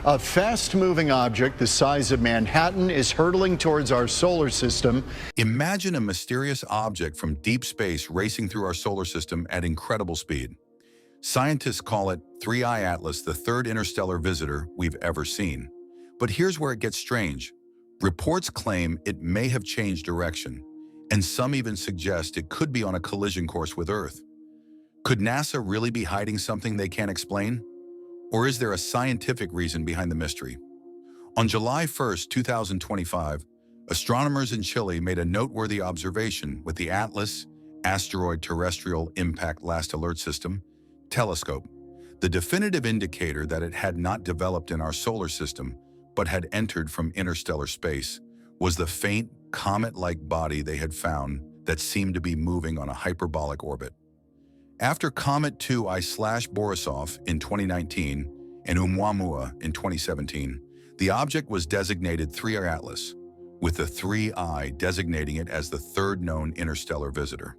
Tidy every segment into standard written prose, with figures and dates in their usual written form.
A fast-moving object the size of Manhattan is hurtling towards our solar system. Imagine a mysterious object from deep space racing through our solar system at incredible speed. Scientists call it 3I Atlas, the third interstellar visitor we've ever seen. But here's where it gets strange. Reports claim it may have changed direction, and some even suggest it could be on a collision course with Earth. Could NASA really be hiding something they can't explain? Or is there a scientific reason behind the mystery? On July 1st, 2025, astronomers in Chile made a noteworthy observation with the ATLAS Asteroid Terrestrial Impact Last Alert System telescope, the definitive indicator that it had not developed in our solar system but had entered from interstellar space was the faint, comet-like body they had found that seemed to be moving on a hyperbolic orbit. After Comet 2I/Borisov in 2019 and Oumuamua in 2017, the object was designated 3I Atlas, with the 3I designating it as the third known interstellar visitor.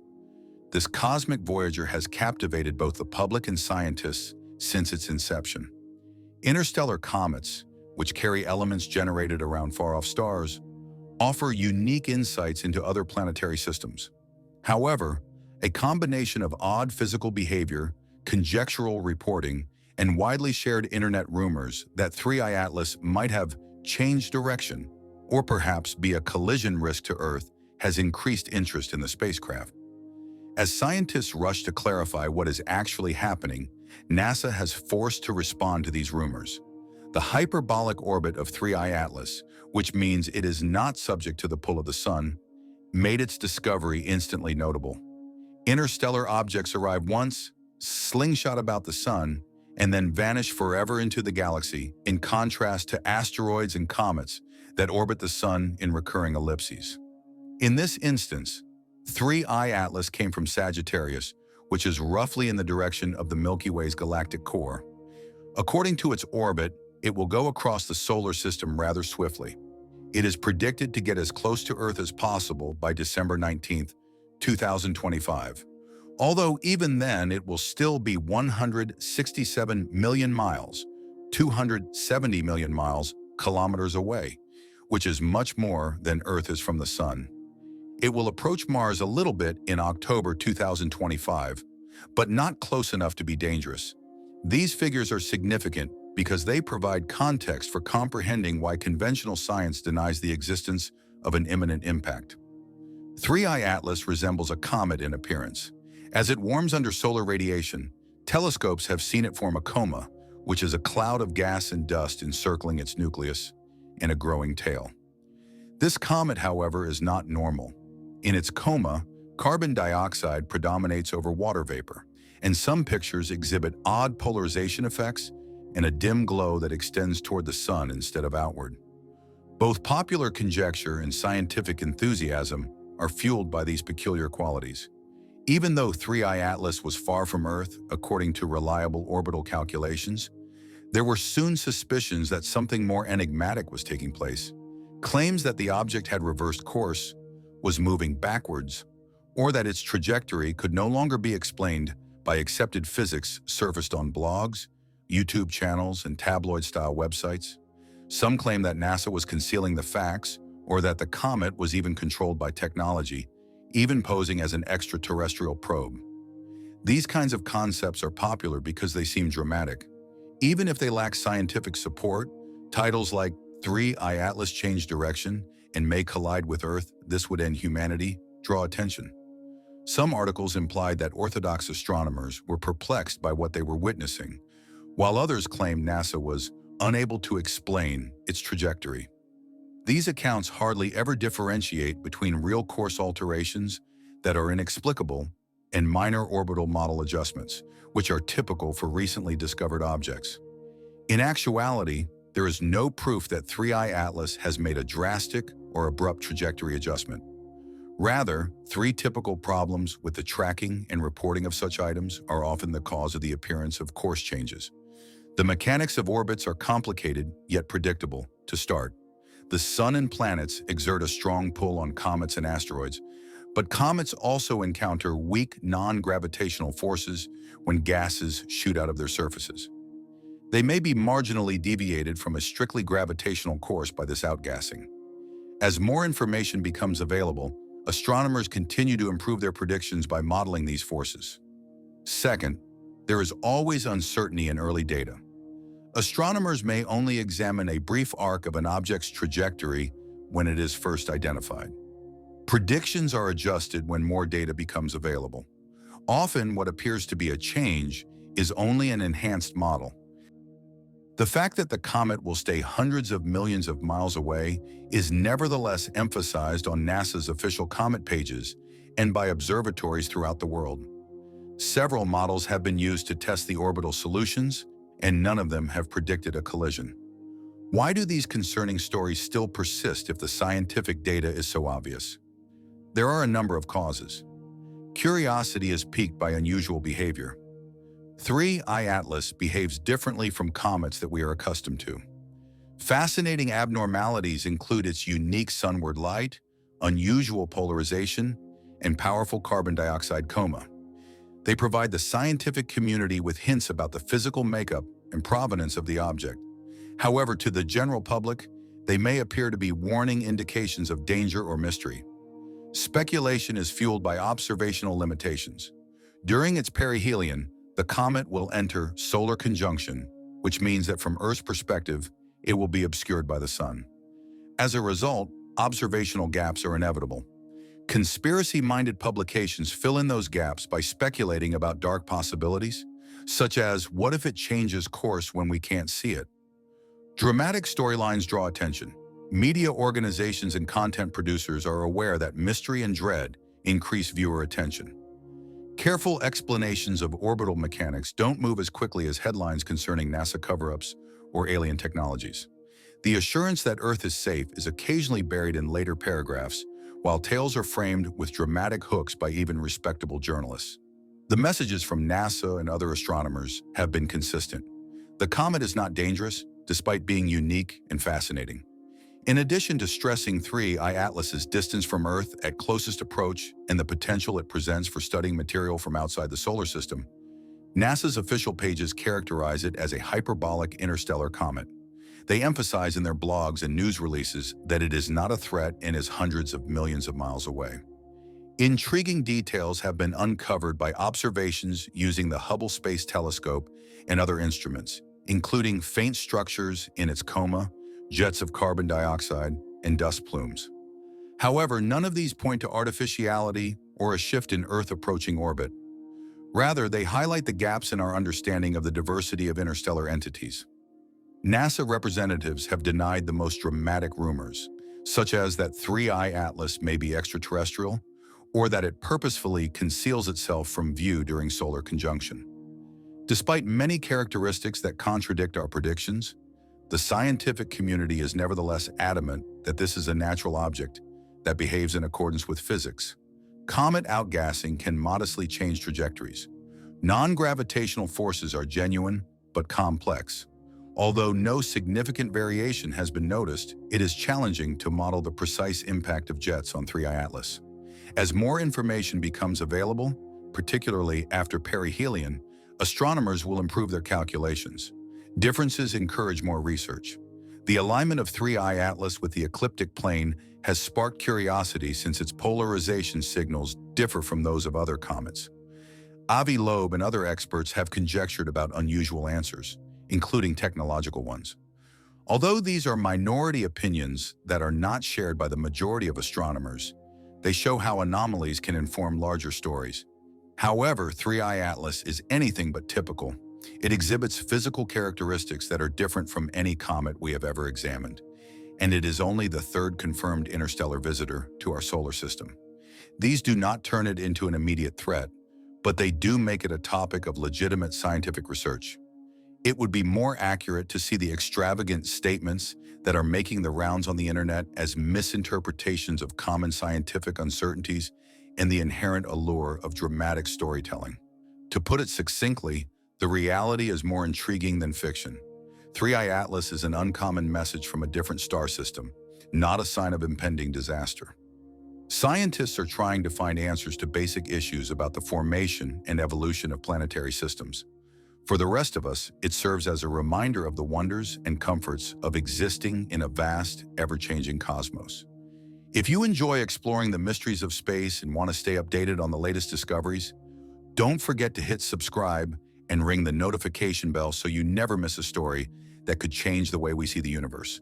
This cosmic voyager has captivated both the public and scientists since its inception. Interstellar comets, which carry elements generated around far-off stars, offer unique insights into other planetary systems. However, a combination of odd physical behavior, conjectural reporting, and widely shared internet rumors that 3I Atlas might have changed direction or perhaps be a collision risk to Earth has increased interest in the spacecraft. As scientists rush to clarify what is actually happening, NASA has forced to respond to these rumors. The hyperbolic orbit of 3I Atlas, which means it is not subject to the pull of the sun, made its discovery instantly notable. Interstellar objects arrive once, slingshot about the sun, and then vanish forever into the galaxy, in contrast to asteroids and comets that orbit the sun in recurring ellipses. In this instance, 3I Atlas came from Sagittarius, which is roughly in the direction of the Milky Way's galactic core. According to its orbit, it will go across the solar system rather swiftly. It is predicted to get as close to Earth as possible by December 19th, 2025. Although even then it will still be 167 million miles, 270 million miles, kilometers away, which is much more than Earth is from the sun. It will approach Mars a little bit in October 2025, but not close enough to be dangerous. These figures are significant because they provide context for comprehending why conventional science denies the existence of an imminent impact. 3I Atlas resembles a comet in appearance. As it warms under solar radiation, telescopes have seen it form a coma, which is a cloud of gas and dust encircling its nucleus and a growing tail. This comet, however, is not normal. In its coma, carbon dioxide predominates over water vapor, and some pictures exhibit odd polarization effects and a dim glow that extends toward the sun instead of outward. Both popular conjecture and scientific enthusiasm are fueled by these peculiar qualities. Even though 3I Atlas was far from Earth, according to reliable orbital calculations, there were soon suspicions that something more enigmatic was taking place. Claims that the object had reversed course, was moving backwards, or that its trajectory could no longer be explained by accepted physics surfaced on blogs, YouTube channels, and tabloid-style websites. Some claim that NASA was concealing the facts, or that the comet was even controlled by technology, even posing as an extraterrestrial probe. These kinds of concepts are popular because they seem dramatic. Even if they lack scientific support, titles like 3I Atlas changed direction and may collide with Earth, this would end humanity, draw attention. Some articles implied that orthodox astronomers were perplexed by what they were witnessing, while others claimed NASA was unable to explain its trajectory. These accounts hardly ever differentiate between real course alterations that are inexplicable and minor orbital model adjustments, which are typical for recently discovered objects. In actuality, there is no proof that 3I Atlas has made a drastic or abrupt trajectory adjustment. Rather, three typical problems with the tracking and reporting of such items are often the cause of the appearance of course changes. The mechanics of orbits are complicated yet predictable. To start, the sun and planets exert a strong pull on comets and asteroids, but comets also encounter weak non-gravitational forces when gases shoot out of their surfaces. They may be marginally deviated from a strictly gravitational course by this outgassing. As more information becomes available, astronomers continue to improve their predictions by modeling these forces. Second, there is always uncertainty in early data. Astronomers may only examine a brief arc of an object's trajectory when it is first identified. Predictions are adjusted when more data becomes available. Often, what appears to be a change is only an enhanced model. The fact that the comet will stay hundreds of millions of miles away is nevertheless emphasized on NASA's official comet pages and by observatories throughout the world. Several models have been used to test the orbital solutions, and none of them have predicted a collision. Why do these concerning stories still persist if the scientific data is so obvious? There are a number of causes. Curiosity is piqued by unusual behavior. 3I Atlas behaves differently from comets that we are accustomed to. Fascinating abnormalities include its unique sunward light, unusual polarization, and powerful carbon dioxide coma. They provide the scientific community with hints about the physical makeup and provenance of the object. However, to the general public, they may appear to be warning indications of danger or mystery. Speculation is fueled by observational limitations. During its perihelion, the comet will enter solar conjunction, which means that from Earth's perspective, it will be obscured by the sun. As a result, observational gaps are inevitable. Conspiracy-minded publications fill in those gaps by speculating about dark possibilities, such as what if it changes course when we can't see it? Dramatic storylines draw attention. Media organizations and content producers are aware that mystery and dread increase viewer attention. Careful explanations of orbital mechanics don't move as quickly as headlines concerning NASA cover-ups or alien technologies. The assurance that Earth is safe is occasionally buried in later paragraphs, while tales are framed with dramatic hooks by even respectable journalists. The messages from NASA and other astronomers have been consistent. The comet is not dangerous, despite being unique and fascinating. In addition to stressing 3I Atlas's distance from Earth at closest approach and the potential it presents for studying material from outside the solar system, NASA's official pages characterize it as a hyperbolic interstellar comet. They emphasize in their blogs and news releases that it is not a threat and is hundreds of millions of miles away. Intriguing details have been uncovered by observations using the Hubble Space Telescope and other instruments, including faint structures in its coma, jets of carbon dioxide, and dust plumes. However, none of these point to artificiality or a shift in Earth approaching orbit. Rather, they highlight the gaps in our understanding of the diversity of interstellar entities. NASA representatives have denied the most dramatic rumors, such as that 3I Atlas may be extraterrestrial, or that it purposefully conceals itself from view during solar conjunction. Despite many characteristics that contradict our predictions, the scientific community is nevertheless adamant that this is a natural object that behaves in accordance with physics. Comet outgassing can modestly change trajectories. Non-gravitational forces are genuine but complex. Although no significant variation has been noticed, it is challenging to model the precise impact of jets on 3I Atlas. As more information becomes available, particularly after perihelion, astronomers will improve their calculations. Differences encourage more research. The alignment of 3I Atlas with the ecliptic plane has sparked curiosity since its polarization signals differ from those of other comets. Avi Loeb and other experts have conjectured about unusual answers, including technological ones. Although these are minority opinions that are not shared by the majority of astronomers, they show how anomalies can inform larger stories. However, 3I Atlas is anything but typical. It exhibits physical characteristics that are different from any comet we have ever examined, and it is only the third confirmed interstellar visitor to our solar system. These do not turn it into an immediate threat, but they do make it a topic of legitimate scientific research. It would be more accurate to see the extravagant statements that are making the rounds on the internet as misinterpretations of common scientific uncertainties and the inherent allure of dramatic storytelling. To put it succinctly, the reality is more intriguing than fiction. 3I Atlas is an uncommon message from a different star system, not a sign of impending disaster. Scientists are trying to find answers to basic issues about the formation and evolution of planetary systems. For the rest of us, it serves as a reminder of the wonders and comforts of existing in a vast, ever-changing cosmos. If you enjoy exploring the mysteries of space and want to stay updated on the latest discoveries, don't forget to hit subscribe and ring the notification bell so you never miss a story that could change the way we see the universe.